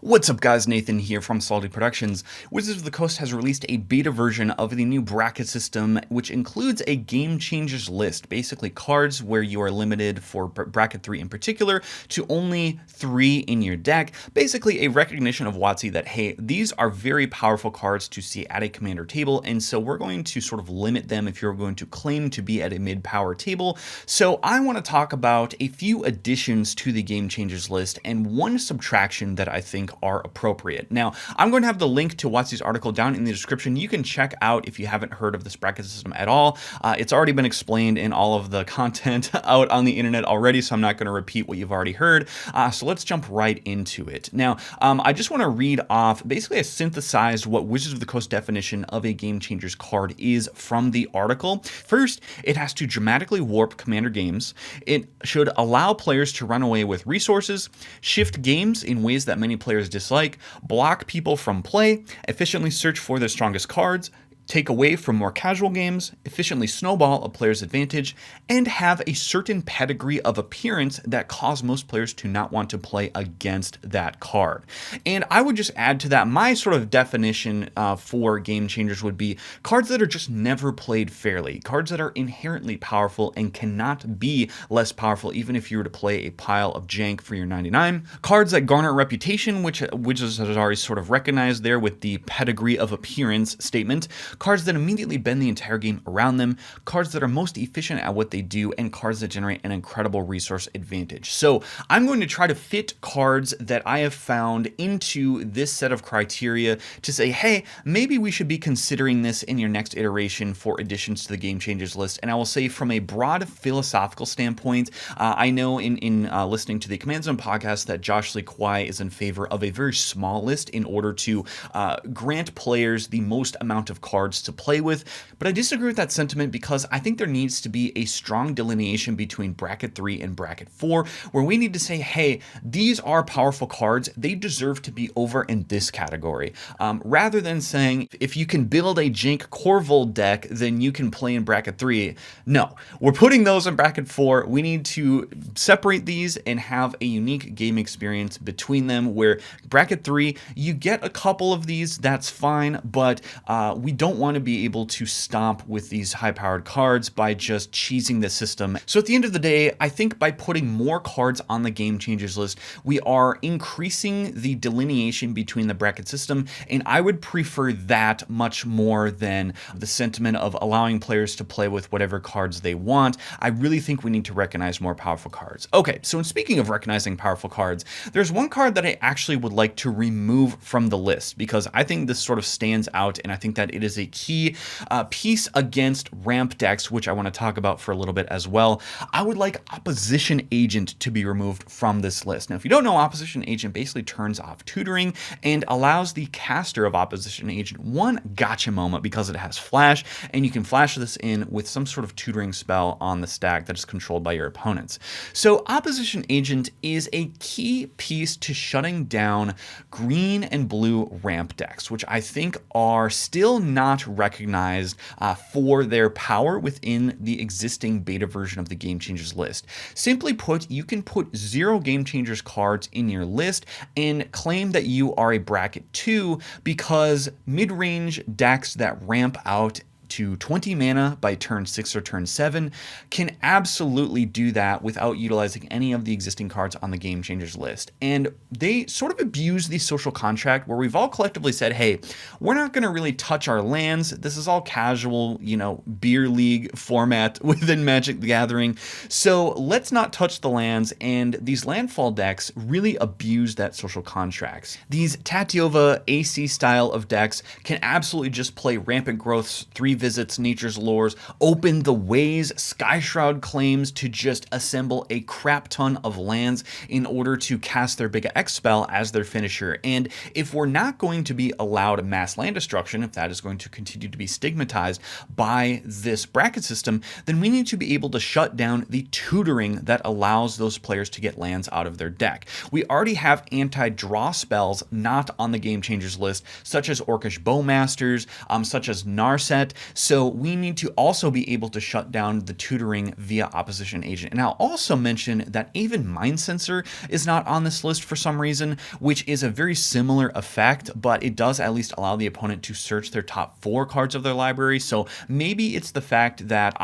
What's up guys, Nathan here from Salty Productions. Wizards of the Coast has released a beta version of the new bracket system, which includes a Game Changers list, basically cards where you are limited for bracket 3 in particular to only 3 in your deck. Basically a recognition of WotC that, hey, these are very powerful cards to see at a commander table, and so we're going to sort of limit them if you're going to claim to be at a mid-power table. So I want to talk about a few additions to the Game Changers list and one subtraction that I think are appropriate. Now, I'm going to have the link to WotC's article down in the description. You can check out if you haven't heard of this bracket system at all. It's already been explained in all of the content out on the internet already, so I'm not going to repeat what you've already heard. So let's jump right into it. Now, I just want to read off, basically I synthesized what Wizards of the Coast definition of a Game Changers card is from the article. First, it has to dramatically warp commander games. It should allow players to run away with resources, shift games in ways that many players dislike, block people from play, efficiently search for their strongest cards, take away from more casual games, efficiently snowball a player's advantage, and have a certain pedigree of appearance that cause most players to not want to play against that card. And I would just add to that, my sort of definition for Game Changers would be cards that are just never played fairly, cards that are inherently powerful and cannot be less powerful even if you were to play a pile of jank for your 99, cards that garner reputation, which Wizards has already sort of recognized there with the pedigree of appearance statement, cards that immediately bend the entire game around them, cards that are most efficient at what they do, and cards that generate an incredible resource advantage. So I'm going to try to fit cards that I have found into this set of criteria to say, hey, maybe we should be considering this in your next iteration for additions to the Game Changers list. And I will say from a broad philosophical standpoint, I know in listening to the Command Zone podcast that Josh Lee Kwai is in favor of a very small list in order to grant players the most amount of cards to play with, but I disagree with that sentiment because I think there needs to be a strong delineation between bracket 3 and bracket 4, where we need to say, hey, these are powerful cards, they deserve to be over in this category, rather than saying if you can build a jank Corvul deck, then you can play in bracket 3. No, we're putting those in bracket 4. We need to separate these and have a unique game experience between them, where bracket 3, you get a couple of these, that's fine, but we don't want to be able to stomp with these high-powered cards by just cheesing the system. So at the end of the day, I think by putting more cards on the Game Changers list, we are increasing the delineation between the bracket system, and I would prefer that much more than the sentiment of allowing players to play with whatever cards they want. I really think we need to recognize more powerful cards. Okay, so in speaking of recognizing powerful cards, there's one card that I actually would like to remove from the list because I think this sort of stands out, and I think that it is a key piece against ramp decks, which I want to talk about for a little bit as well. I would like Opposition Agent to be removed from this list. Now, if you don't know, Opposition Agent basically turns off tutoring and allows the caster of Opposition Agent one gotcha moment because it has flash, and you can flash this in with some sort of tutoring spell on the stack that is controlled by your opponents. So Opposition Agent is a key piece to shutting down green and blue ramp decks, which I think are still not recognized for their power within the existing beta version of the Game Changers list. Simply put, you can put 0 Game Changers cards in your list and claim that you are a bracket 2 because mid-range decks that ramp out to 20 mana by turn 6 or turn 7 can absolutely do that without utilizing any of the existing cards on the Game Changers list. And they sort of abuse the social contract where we've all collectively said, hey, we're not going to really touch our lands. This is all casual, beer league format within Magic the Gathering. So let's not touch the lands, and these landfall decks really abuse that social contracts. These Tatiova AC style of decks can absolutely just play Rampant Growth's 3 Visits, Nature's Lures, Open the Ways, Skyshroud Claims to just assemble a crap ton of lands in order to cast their Big X spell as their finisher. And if we're not going to be allowed mass land destruction, if that is going to continue to be stigmatized by this bracket system, then we need to be able to shut down the tutoring that allows those players to get lands out of their deck. We already have anti-draw spells not on the Game Changers list, such as Orcish Bowmasters, such as Narset, So we need to also be able to shut down the tutoring via opposition agent. And I'll also mention that even Mind Sensor is not on this list for some reason, which is a very similar effect, but it does at least allow the opponent to search their top 4 cards of their library. So maybe it's the fact that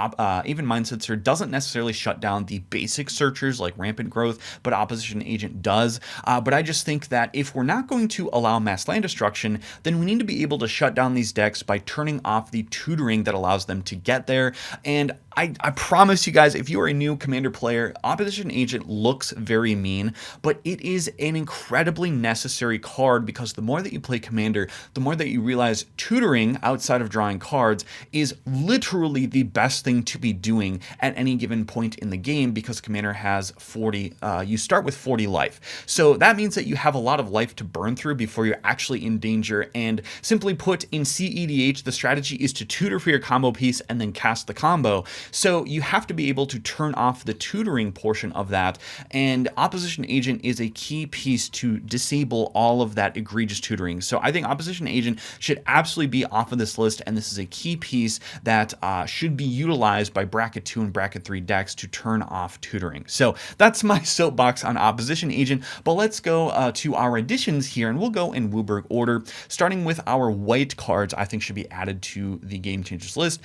even Mind Sensor doesn't necessarily shut down the basic searchers like Rampant Growth, but opposition agent does. But I just think that if we're not going to allow mass land destruction, then we need to be able to shut down these decks by turning off the tutoring that allows them to get there. And I promise you guys, if you are a new Commander player, Opposition Agent looks very mean, but it is an incredibly necessary card, because the more that you play Commander, the more that you realize tutoring outside of drawing cards is literally the best thing to be doing at any given point in the game, because Commander has 40, you start with 40 life. So that means that you have a lot of life to burn through before you're actually in danger. And simply put, in CEDH, the strategy is to tutor for your combo piece and then cast the combo. So you have to be able to turn off the tutoring portion of that, and Opposition Agent is a key piece to disable all of that egregious tutoring. So I think Opposition Agent should absolutely be off of this list, and this is a key piece that should be utilized by Bracket 2 and Bracket 3 decks to turn off tutoring. So that's my soapbox on Opposition Agent, but let's go to our additions here, and we'll go in Wooburg order, starting with our white cards I think should be added to the Game Changers list.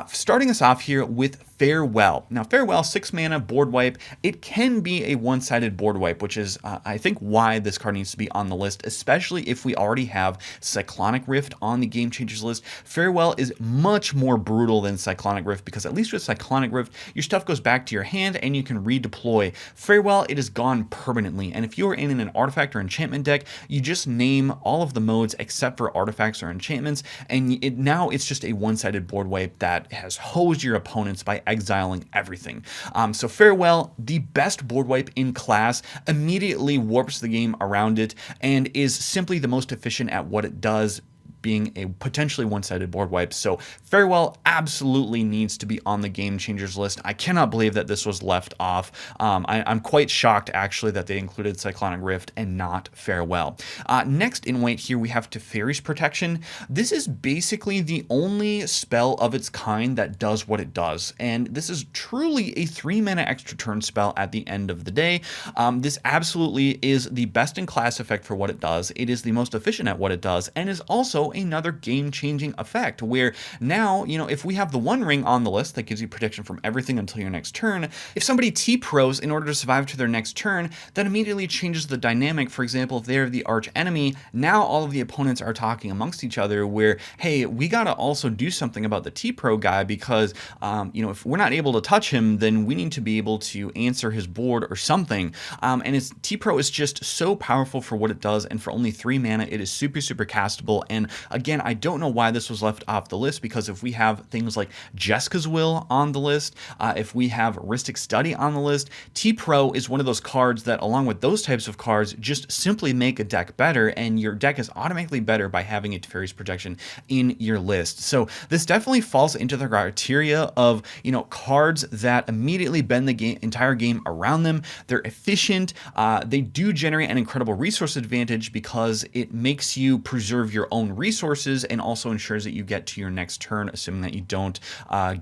Starting us off here with Farewell. Now, Farewell, 6 mana, board wipe. It can be a one-sided board wipe, which is, I think, why this card needs to be on the list, especially if we already have Cyclonic Rift on the Game Changers list. Farewell is much more brutal than Cyclonic Rift, because at least with Cyclonic Rift, your stuff goes back to your hand and you can redeploy. Farewell, it is gone permanently, and if you are in an artifact or enchantment deck, you just name all of the modes except for artifacts or enchantments, and now it's just a one-sided board wipe that has hosed your opponents by exiling everything. So Farewell, the best board wipe in class, immediately warps the game around it and is simply the most efficient at what it does, being a potentially one-sided board wipe. So Farewell absolutely needs to be on the Game Changers list. I cannot believe that this was left off. I'm quite shocked, actually, that they included Cyclonic Rift and not Farewell. Next in white here, we have Teferi's Protection. This is basically the only spell of its kind that does what it does, and this is truly a 3-mana extra turn spell at the end of the day. This absolutely is the best in class effect for what it does. It is the most efficient at what it does, and is also another game-changing effect, where now, if we have the One Ring on the list that gives you protection from everything until your next turn, if somebody T-pros in order to survive to their next turn, that immediately changes the dynamic. For example, if they're the arch enemy, now all of the opponents are talking amongst each other where, hey, we gotta also do something about the T-pro guy, because if we're not able to touch him, then we need to be able to answer his board or something. And his T-pro is just so powerful for what it does, and for only 3 mana, it is super castable. And again, I don't know why this was left off the list, because if we have things like Jeska's Will on the list, if we have Ristic Study on the list, T-Pro is one of those cards that, along with those types of cards, just simply make a deck better, and your deck is automatically better by having a Teferi's Protection in your list. So this definitely falls into the criteria of, cards that immediately bend the entire game around them. They're efficient. They do generate an incredible resource advantage, because it makes you preserve your own resources and also ensures that you get to your next turn, assuming that you don't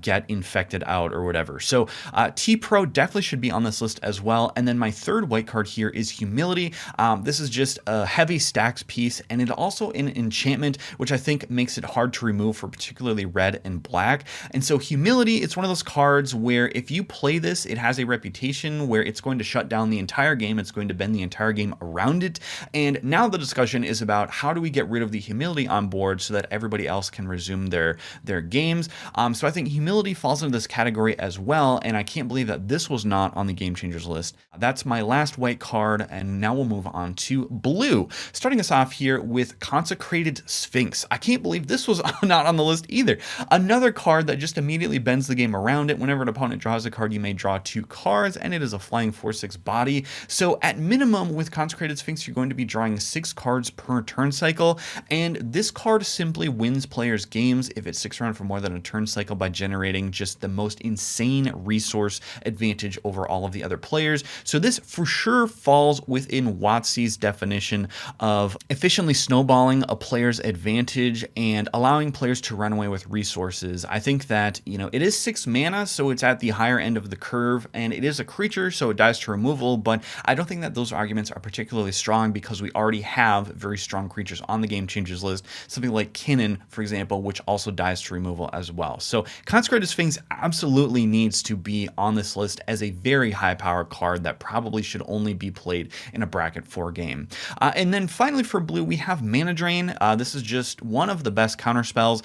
get infected out or whatever. So T-Pro definitely should be on this list as well. And then my third white card here is Humility. This is just a heavy stacks piece, and it also an enchantment, which I think makes it hard to remove for particularly red and black. And so Humility, it's one of those cards where if you play this, it has a reputation where it's going to shut down the entire game. It's going to bend the entire game around it. And now the discussion is about how do we get rid of the Humility on board so that everybody else can resume their games. So I think Humility falls into this category as well, and I can't believe that this was not on the Game Changers list. That's my last white card, and now we'll move on to blue. Starting us off here with Consecrated Sphinx. I can't believe this was not on the list either. Another card that just immediately bends the game around it. Whenever an opponent draws a card, you may draw 2 cards, and it is a flying 4/6 body. So at minimum, with Consecrated Sphinx, you're going to be drawing 6 cards per turn cycle, and this this card simply wins players games if it sticks around for more than a turn cycle by generating just the most insane resource advantage over all of the other players. So this for sure falls within WotC's definition of efficiently snowballing a player's advantage and allowing players to run away with resources. I think that, it is 6 mana, so it's at the higher end of the curve, and it is a creature, so it dies to removal, but I don't think that those arguments are particularly strong because we already have very strong creatures on the Game Changers list, something like Kinnan, for example, which also dies to removal as well. So Consecrated Sphinx absolutely needs to be on this list as a very high power card that probably should only be played in a bracket 4 game. And then finally for blue, we have Mana Drain. This is just one of the best counter spells.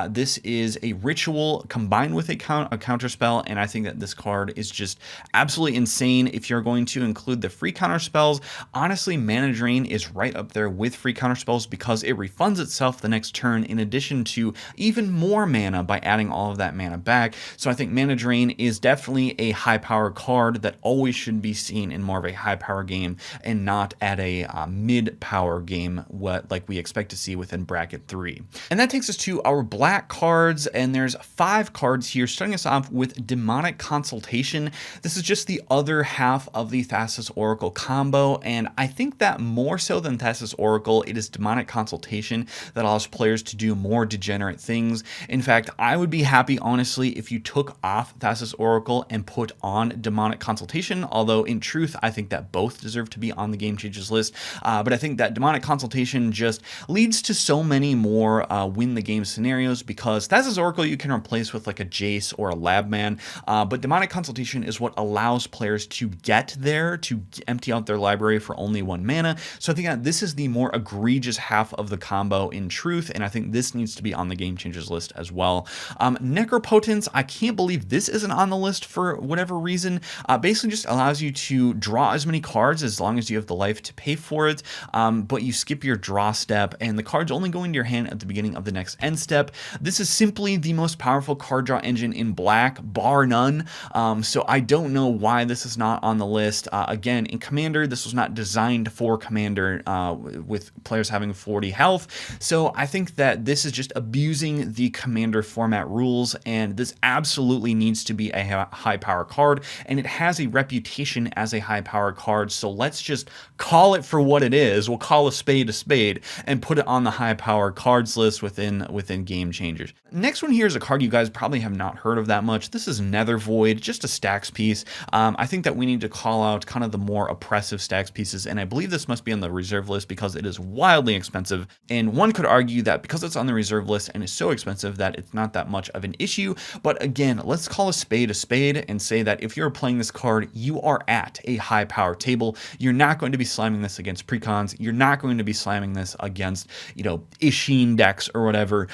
This is a ritual combined with a counter spell, and I think that this card is just absolutely insane. If you're going to include the free counter spells, honestly, Mana Drain is right up there with free counter spells because it refunds itself the next turn in addition to even more mana by adding all of that mana back. So I think Mana Drain is definitely a high power card that always should be seen in more of a high power game and not at a mid power game, like we expect to see within bracket 3. And that takes us to our black cards, and there's 5 cards here, starting us off with Demonic Consultation. This is just the other half of the Thassa's Oracle combo, and I think that more so than Thassa's Oracle, it is Demonic Consultation that allows players to do more degenerate things. In fact, I would be happy, honestly, if you took off Thassa's Oracle and put on Demonic Consultation, although in truth, I think that both deserve to be on the Game Changers list. But I think that Demonic Consultation just leads to so many more win the game scenarios because Thassa's Oracle you can replace with like a Jace or a Labman, but Demonic Consultation is what allows players to get there, to empty out their library for only 1 mana. So I think that this is the more egregious half of the combo in truth, and I think this needs to be on the Game Changers list as well. Necropotence, I can't believe this isn't on the list for whatever reason. Basically just allows you to draw as many cards as long as you have the life to pay for it, but you skip your draw step, and the cards only go into your hand at the beginning of the next end step. This is simply the most powerful card draw engine in black, bar none, so I don't know why this is not on the list. Again, in Commander, this was not designed for Commander with players having 40 health, so I think that this is just abusing the Commander format rules, and this absolutely needs to be a high power card, and it has a reputation as a high power card, so let's just call it for what it is. We'll call a spade and put it on the high power cards list within Game Changers. Next one here is a card you guys probably have not heard of that much. This is Nether Void, just a stacks piece. I think that we need to call out kind of the more oppressive stacks pieces, and I believe this must be on the reserve list because it is wildly expensive, and one could argue that because it's on the reserve list and it's so expensive that it's not that much of an issue, but again, let's call a spade and say that if you're playing this card, you are at a high power table. You're not going to be slamming this against precons. You're not going to be slamming this against, Ishin decks or whatever.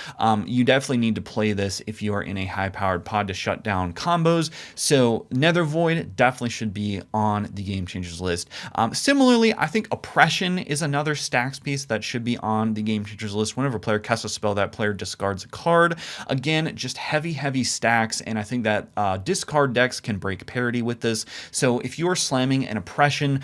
You definitely need to play this if you are in a high-powered pod to shut down combos. So Nether Void definitely should be on the Game Changers list. Similarly, I think Oppression is another stacks piece that should be on the Game Changers list. Whenever a player casts a spell, that player discards a card. Again, just heavy stacks, and I think that discard decks can break parity with this. So if you're slamming an Oppression,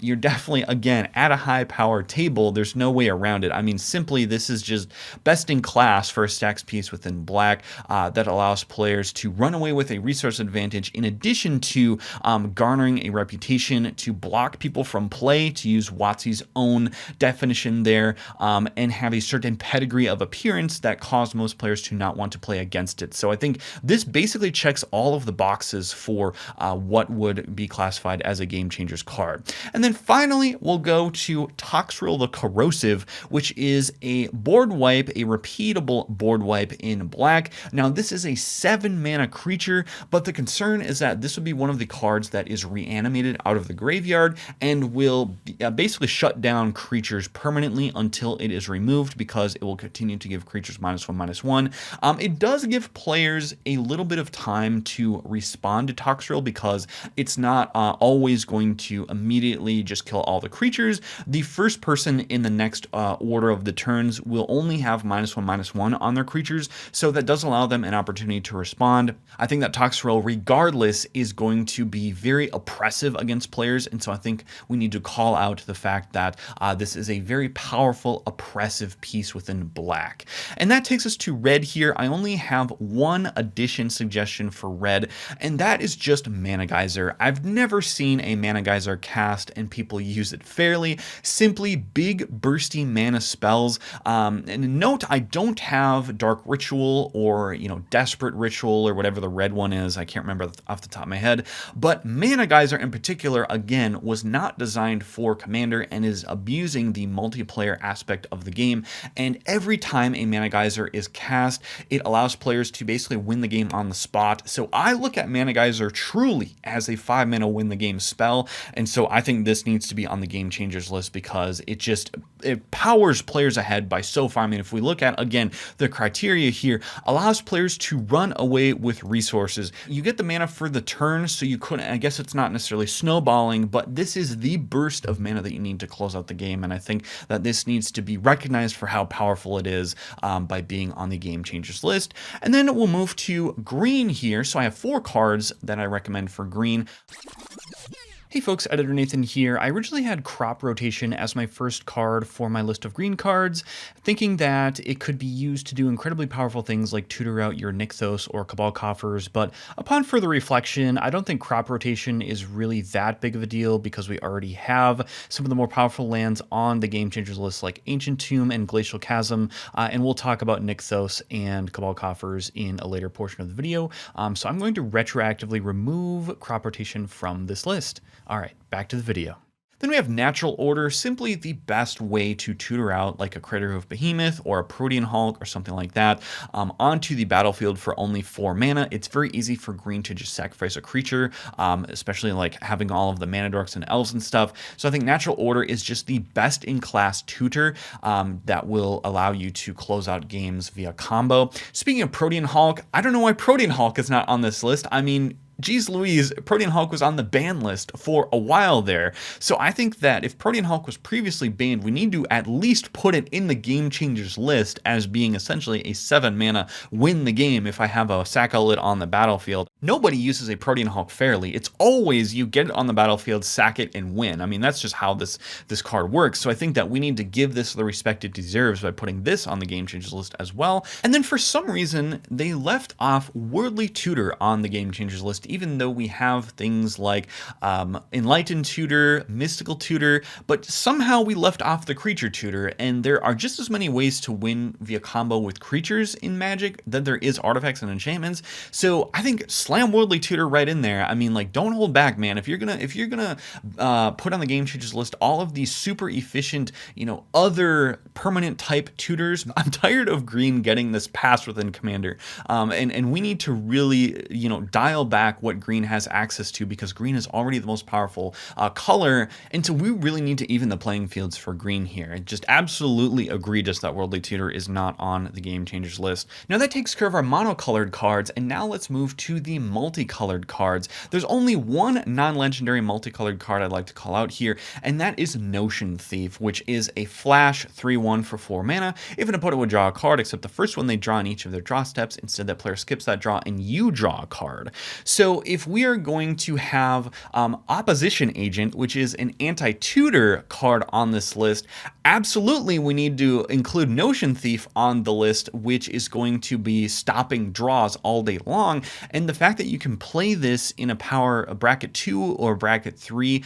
you're definitely, again, at a high-powered table. There's no way around it. I mean, simply, this is just best in class for a stacks piece within black that allows players to run away with a resource advantage in addition to garnering a reputation to block people from play, to use WotC's own definition there, and have a certain pedigree of appearance that caused most players to not want to play against it. So I think this basically checks all of the boxes for what would be classified as a Game Changers card. And then finally, we'll go to Toxrill the Corrosive, which is a board wipe, a repeatable board wipe in black. Now, this is a 7-mana creature, but the concern is that this would be one of the cards that is reanimated out of the graveyard and will basically shut down creatures permanently until it is removed because it will continue to give creatures -1/-1. It does give players a little bit of time to respond to Toxrill because it's not always going to immediately just kill all the creatures. The first person in the next order of the turns will only have -1/-1 on their creatures, so that does allow them an opportunity to respond. I think that Toxrill, regardless, is going to be very oppressive against players, and so I think we need to call out the fact that this is a very powerful, oppressive massive piece within black. And that takes us to red here. I only have one addition suggestion for red, and that is just Mana Geyser. I've never seen a Mana Geyser cast and people use it fairly. Simply big bursty mana spells. And note, I don't have Dark Ritual or, Desperate Ritual or whatever the red one is. I can't remember off the top of my head. But Mana Geyser in particular, again, was not designed for Commander and is abusing the multiplayer aspect of the game. And every time a Mana Geyser is cast, it allows players to basically win the game on the spot. So I look at Mana Geyser truly as a 5-mana win the game spell. And so I think this needs to be on the Game Changers list because it powers players ahead by so far. I mean, if we look at, again, the criteria here, allows players to run away with resources. You get the mana for the turn, so you couldn't, I guess it's not necessarily snowballing, but this is the burst of mana that you need to close out the game. And I think that this needs to be recognized for how powerful it is by being on the Game Changers list. And then we'll move to green here. So I have 4 cards that I recommend for green. Hey folks, Editor Nathan here. I originally had Crop Rotation as my first card for my list of green cards, thinking that it could be used to do incredibly powerful things like tutor out your Nykthos or Cabal Coffers, but upon further reflection, I don't think Crop Rotation is really that big of a deal because we already have some of the more powerful lands on the Game Changers list like Ancient Tomb and Glacial Chasm, and we'll talk about Nykthos and Cabal Coffers in a later portion of the video, so I'm going to retroactively remove Crop Rotation from this list. All right, back to the video. Then we have Natural Order, simply the best way to tutor out like a Crater Hoof Behemoth or a Protean Hulk or something like that onto the battlefield for only 4 mana. It's very easy for green to just sacrifice a creature, especially like having all of the mana dorks and elves and stuff. So I think Natural Order is just the best in class tutor that will allow you to close out games via combo. Speaking of Protean Hulk, I don't know why Protean Hulk is not on this list. I mean, geez Louise, Protean Hulk was on the ban list for a while there. So I think that if Protean Hulk was previously banned, we need to at least put it in the Game Changers list as being essentially a 7-mana win the game if I have a sack outlet on the battlefield. Nobody uses a Protean Hulk fairly. It's always you get it on the battlefield, sack it, and win. I mean, that's just how this card works. So I think that we need to give this the respect it deserves by putting this on the Game Changers list as well. And then for some reason, they left off Worldly Tutor on the Game Changers list, even though we have things like Enlightened Tutor, Mystical Tutor, but somehow we left off the Creature Tutor, and there are just as many ways to win via combo with creatures in Magic than there is artifacts and enchantments. So I think slam Worldly Tutor right in there. I mean, like, don't hold back, man. If you're gonna put on the Game Changers list all of these super efficient, other permanent type tutors, I'm tired of green getting this pass within Commander, and we need to really, dial back what green has access to, because green is already the most powerful color, and so we really need to even the playing fields for green here. Just absolutely egregious that Worldly Tutor is not on the Game Changers list. Now that takes care of our monocolored cards, and now let's move to the multicolored cards. There's only one non-legendary multicolored card I'd like to call out here, and that is Notion Thief, which is a flash 3/1 for 4 mana. If an opponent would draw a card, except the first one they draw in each of their draw steps, instead that player skips that draw and you draw a card. So if we are going to have Opposition Agent, which is an anti-tutor card on this list, absolutely we need to include Notion Thief on the list, which is going to be stopping draws all day long. And the fact that you can play this in a bracket 2 or bracket 3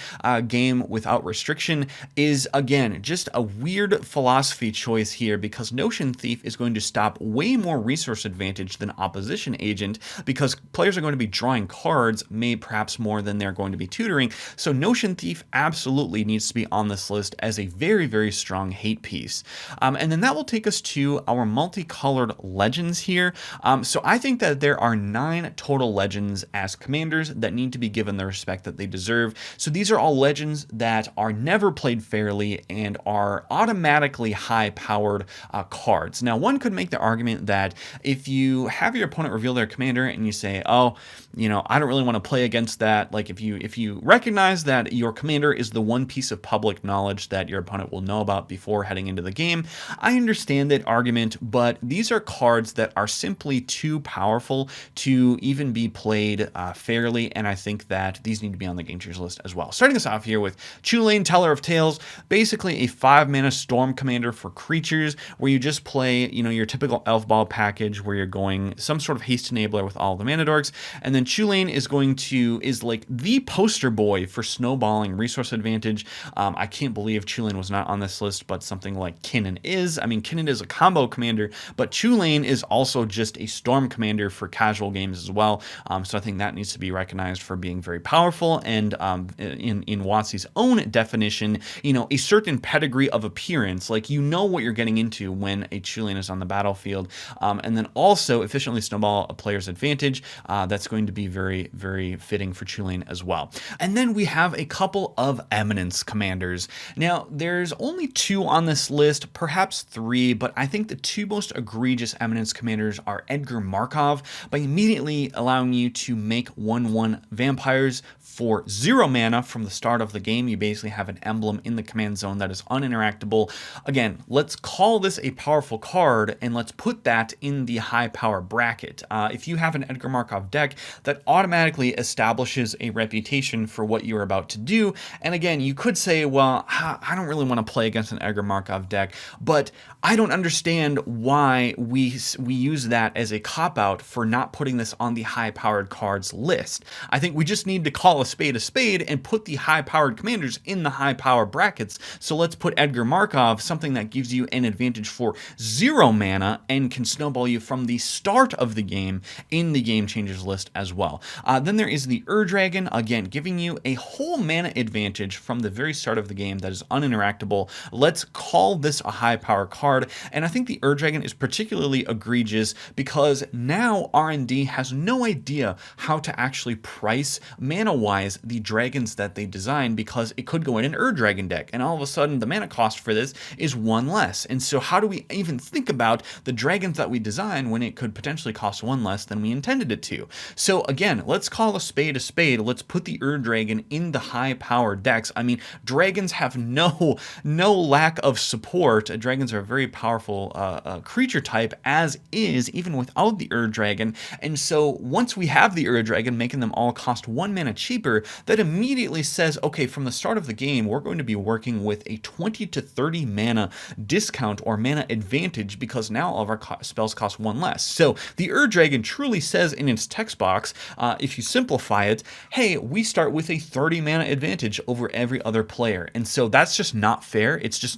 game without restriction is, again, just a weird philosophy choice here, because Notion Thief is going to stop way more resource advantage than Opposition Agent, because players are going to be drawing cards, perhaps more than they're going to be tutoring. So Notion Thief absolutely needs to be on this list as a very, very strong hate piece. And then that will take us to our Multicolored Legends here. So I think that there are 9 total legends as commanders that need to be given the respect that they deserve. So these are all legends that are never played fairly and are automatically high-powered cards. Now, one could make the argument that if you have your opponent reveal their commander and you say, oh, I don't really want to play against that. Like if you recognize that your commander is the one piece of public knowledge that your opponent will know about before heading into the game, I understand that argument, but these are cards that are simply too powerful to even be played fairly, and I think that these need to be on the game changers list as well. Starting us off here with Chulane, Teller of Tales, basically a 5-mana storm commander for creatures where you just play, your typical elf ball package where you're going some sort of haste enabler with all the mana dorks, and then Chulane is like the poster boy for snowballing resource advantage. I can't believe Chulane was not on this list, but something like Kinnan is. I mean, Kinnan is a combo commander, but Chulane is also just a storm commander for casual games as well. So I think that needs to be recognized for being very powerful, and in WotC's own definition, a certain pedigree of appearance, like what you're getting into when a Chulane is on the battlefield, and then also efficiently snowball a player's advantage. That's going to be very, very fitting for Chulane as well. And then we have a couple of Eminence commanders. Now, there's only 2 on this list, perhaps 3, but I think the 2 most egregious Eminence commanders are Edgar Markov, by immediately allowing you to make 1/1 vampires for 0 mana from the start of the game. You basically have an emblem in the command zone that is uninteractable. Again, let's call this a powerful card, and let's put that in the high power bracket. If you have an Edgar Markov deck, that automatically establishes a reputation for what you're about to do. And again, you could say, well, I don't really want to play against an Edgar Markov deck, but I don't understand why we use that as a cop-out for not putting this on the high-powered cards list. I think we just need to call a spade and put the high-powered commanders in the high-power brackets. So let's put Edgar Markov, something that gives you an advantage for 0 mana and can snowball you from the start of the game, in the game changers list as well. Then there is the Dragon, again, giving you a whole mana advantage from the very start of the game that is uninteractable. Let's call this a high-power card, and I think the Dragon is particularly egregious because now R&D has no idea how to actually price mana-wise the dragons that they design, because it could go in an Dragon deck, and all of a sudden the mana cost for this is 1 less. And so how do we even think about the dragons that we design when it could potentially cost 1 less than we intended it to? So again, let's call a spade a spade. Let's put the Dragon in the high-powered decks. I mean, dragons have no lack of support. Dragons are a very powerful creature type as is, even without the Dragon. And so once we have the Dragon, making them all cost 1 mana cheaper, that immediately says, okay, from the start of the game, we're going to be working with a 20 to 30 mana discount or mana advantage, because now all of our spells cost 1 less. So the Dragon truly says in its text box, if you simplify it, hey, we start with a 30 mana advantage over every other player. And so that's just not fair. It's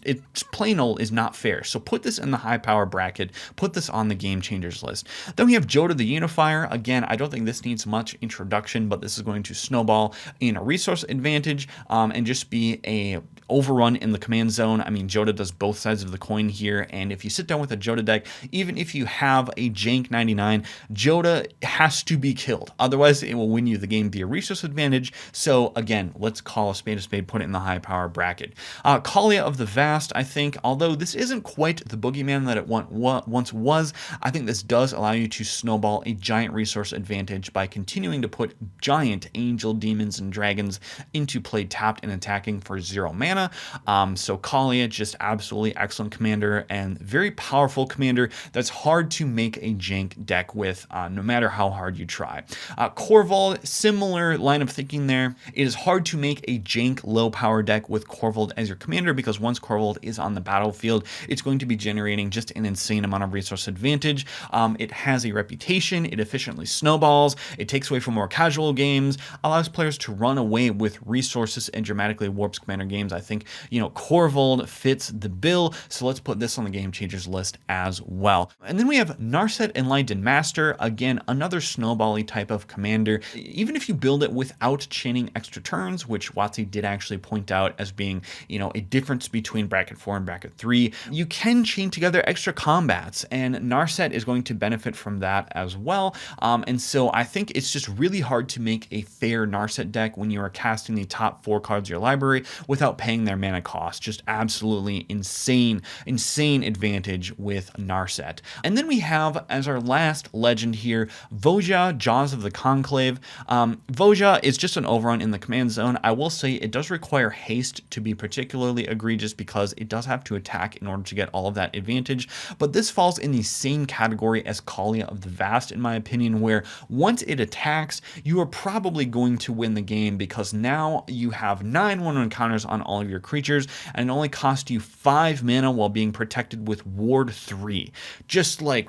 plain old is not fair. So put this in the high power bracket, put this on the game changers list. Then we have Joda the Unifier. Again, I don't think this needs much introduction, but this is going to snowball in a resource advantage and just be a overrun in the command zone. I mean, Joda does both sides of the coin here, and if you sit down with a Joda deck, even if you have a Jank 99, Joda has to be killed. Otherwise, it will win you the game via resource advantage. So again, let's call a spade, put it in the high power bracket. Kalia of the Vast, I think, although this isn't quite the boogeyman that it once was, I think this does allow you to snowball a giant resource advantage by continuing to put giant angel, demons, and dragons into play tapped and attacking for 0 mana. So Kalia, just absolutely excellent commander and very powerful commander that's hard to make a jank deck with, no matter how hard you try. Corvold, similar line of thinking there. It is hard to make a jank low power deck with Corvold as your commander, because once Corvold is on the battlefield, it's going to be generating just an insane amount of resource advantage. It has a reputation, it efficiently snowballs, it takes away from more casual games, allows players to run away with resources, and dramatically warps commander games. I think, Corvold fits the bill, so let's put this on the game changers list as well. And then we have Narset Enlightened Master, again, another snowbally type of commander. Even if you build it without chaining extra turns, which WotC did actually point out as being, a difference between bracket 4 and bracket 3, you can chain together extra combats, and Narset is going to benefit from that as well. And so I think it's just really hard to make a fair Narset deck when you are casting the top 4 cards of your library without paying their mana cost. Just absolutely insane advantage with Narset. And then we have, as our last legend here, Voja, Jaws of the the Conclave. Voja is just an overrun in the command zone. I will say it does require haste to be particularly egregious because it does have to attack in order to get all of that advantage, but this falls in the same category as Kalia of the Vast, in my opinion, where once it attacks, you are probably going to win the game because now you have 9 1/1 counters on all of your creatures, and it only costs you 5 mana while being protected with Ward 3. Just like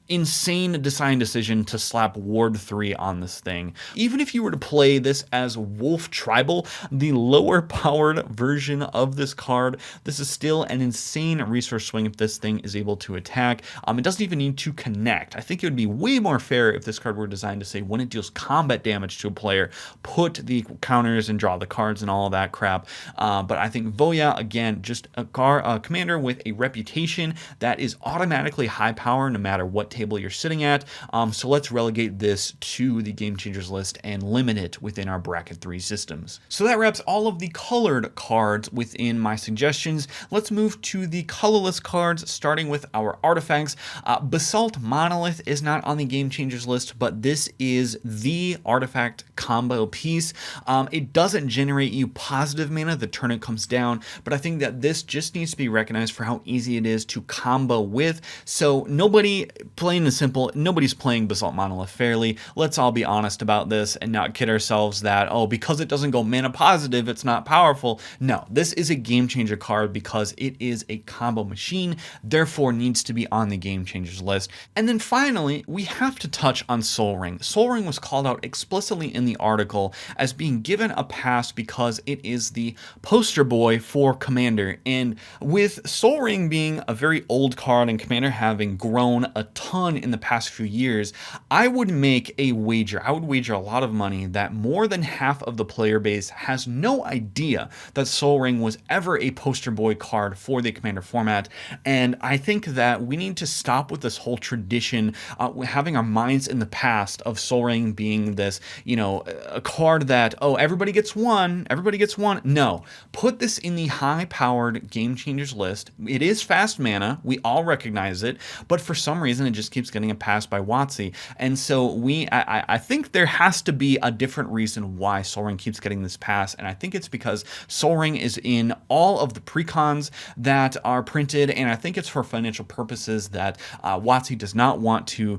insane design decision to slap Ward 3 on this thing. Even if you were to play this as Wolf Tribal, the lower powered version of this card, this is still an insane resource swing if this thing is able to attack. It doesn't even need to connect. I think it would be way more fair if this card were designed to say when it deals combat damage to a player, put the counters and draw the cards and all of that crap. But I think Voya, again, just a commander with a reputation that is automatically high power no matter what table you're sitting at. So let's relegate this to the Game Changers list and limit it within our bracket 3 systems. So that wraps all of the colored cards within my suggestions. Let's move to the colorless cards, starting with our artifacts. Basalt Monolith is not on the Game Changers list, but this is the artifact combo piece. It doesn't generate you positive mana the turn it comes down, but I think that this just needs to be recognized for how easy it is to combo with. So nobody, plain and simple, nobody's playing Basalt Monolith fairly. Let's all be honest about this and not kid ourselves that, oh, because it doesn't go mana positive, it's not powerful. No, this is a game changer card because it is a combo machine, therefore needs to be on the Game Changers list. And then finally, we have to touch on Sol Ring. Sol Ring was called out explicitly in the article as being given a pass because it is the poster boy for Commander. And with Sol Ring being a very old card and Commander having grown a ton in the past few years, I would make a wager. I would wager a lot of money that more than half of the player base has no idea that Sol Ring was ever a poster boy card for the Commander format. And I think that we need to stop with this whole tradition, having our minds in the past of Sol Ring being this, a card that, oh, everybody gets one. No, put this in the high-powered Game Changers list. It is fast mana. We all recognize it, but for some reason, it just keeps getting a pass by WotC. And so I think there has to be a different reason why Sol Ring keeps getting this pass, and I think it's because Sol Ring is in all of the precons that are printed, and I think it's for financial purposes that WotC does not want to,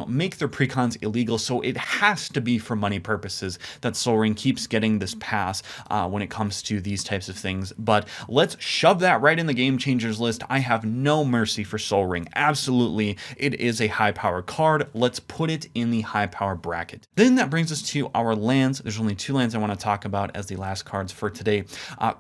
make their precons illegal. So it has to be for money purposes that Sol Ring keeps getting this pass when it comes to these types of things. But let's shove that right in the Game Changers list. I have no mercy for Sol Ring. Absolutely, it is a high power card. Let's put it in the high power bracket. Then that brings us to our lands. There's only 2 lands I want to talk about as the last cards for today.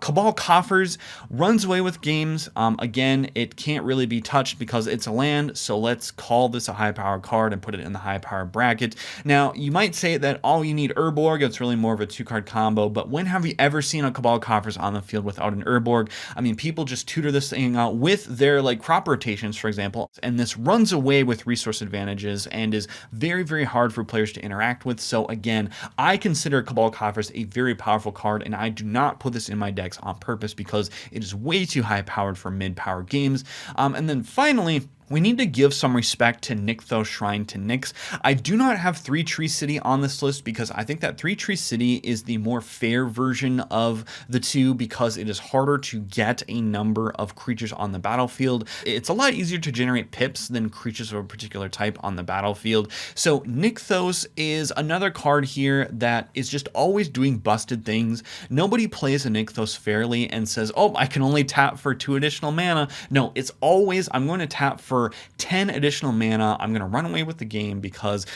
Cabal Coffers runs away with games. Again, it can't really be touched because it's a land, so let's call this a high power card and put it in the high power bracket. Now, you might say that all you need Urborg, it's really more of a 2-card combo, but when have we ever seen a Cabal Coffers on the field without an Urborg? I mean, people just tutor this thing out with their crop rotations, for example, and this runs away with resource advantages and is very, very hard for players to interact with. So again, I consider Cabal Coffers a very powerful card, and I do not put this in my decks on purpose because it is way too high powered for mid-power games. And then finally, we need to give some respect to Nykthos Shrine to Nyx. I do not have 3 Tree City on this list because I think that 3 Tree City is the more fair version of the two because it is harder to get a number of creatures on the battlefield. It's a lot easier to generate pips than creatures of a particular type on the battlefield. So Nykthos is another card here that is just always doing busted things. Nobody plays a Nykthos fairly and says, oh, I can only tap for 2 additional mana. No, it's always, I'm going to tap for 10 additional mana. I'm going to run away with the game because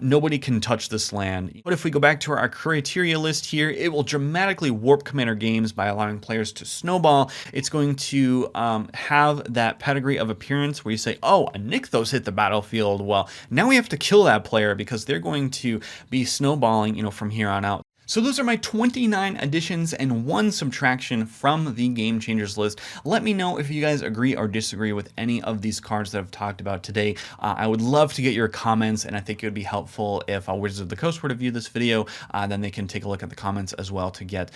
nobody can touch this land. But if we go back to our criteria list here, it will dramatically warp Commander games by allowing players to snowball. It's going to have that pedigree of appearance where you say, oh, a Nykthos hit the battlefield. Well, now we have to kill that player because they're going to be snowballing, from here on out. So those are my 29 additions and 1 subtraction from the Game Changers list. Let me know if you guys agree or disagree with any of these cards that I've talked about today. I would love to get your comments, and I think it would be helpful if Wizards of the Coast were to view this video. Then they can take a look at the comments as well to get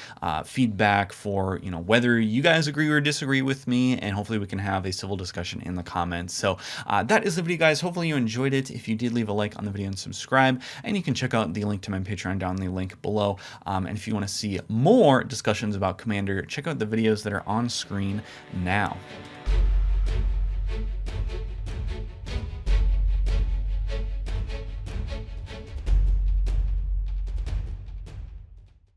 feedback for whether you guys agree or disagree with me, and hopefully we can have a civil discussion in the comments. So that is the video, guys. Hopefully you enjoyed it. If you did, leave a like on the video and subscribe, and you can check out the link to my Patreon down in the link below. And if you want to see more discussions about Commander, check out the videos that are on screen now.